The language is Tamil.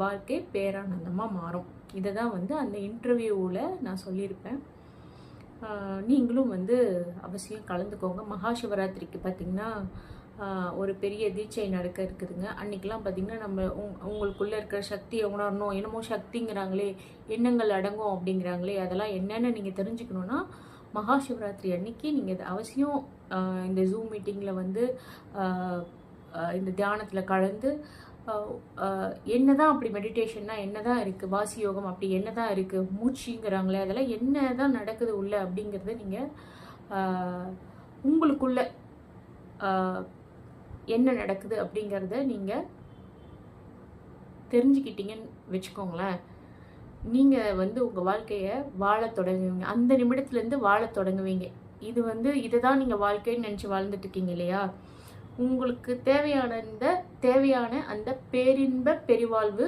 வாழ்க்கை பேரானந்தமாக மாறும். இதை தான் வந்து அந்த இன்டர்வியூவில் நான் சொல்லியிருப்பேன். நீங்களும் வந்து அவசியம் கலந்துக்கோங்க. மகா சிவராத்திரிக்கு பார்த்திங்கன்னா ஒரு பெரிய தீட்சை நடக்க இருக்குதுங்க. அன்றைக்கெலாம் பார்த்திங்கன்னா நம்ம உங்களுக்குள்ளே இருக்கிற சக்தியை உணரணும். என்னமோ சக்திங்கிறாங்களே, எண்ணங்கள் அடங்கும் அப்படிங்கிறாங்களே, அதெல்லாம் என்னென்னு நீங்கள் தெரிஞ்சுக்கணுன்னா மகா சிவராத்திரி அன்னைக்கு நீங்கள் அவசியம் இந்த ஜூம் மீட்டிங்கில் வந்து இந்த தியானத்தில் கலந்து என்னதான் அப்படி மெடிடேஷன்னா என்னதான் இருக்குது, வாசி யோகம் அப்படி என்னதான் இருக்குது, மூச்சுங்கிறாங்களே அதெல்லாம் என்னதான் நடக்குது உள்ள அப்படிங்கிறத நீங்கள் உங்களுக்குள்ள என்ன நடக்குது அப்படிங்கிறத நீங்கள் தெரிஞ்சுக்கிட்டீங்கன்னு வச்சுக்கோங்களேன். நீங்கள் வந்து உங்கள் வாழ்க்கையை வாழ தொடங்குவீங்க. அந்த நிமிடத்துலேருந்து வாழ தொடங்குவீங்க. இது வந்து இதை தான் நீங்கள் வாழ்க்கைன்னு நினச்சி வாழ்ந்துட்டு இருக்கீங்க இல்லையா? உங்களுக்கு தேவையான அந்த பேரின்ப பெரிவாழ்வு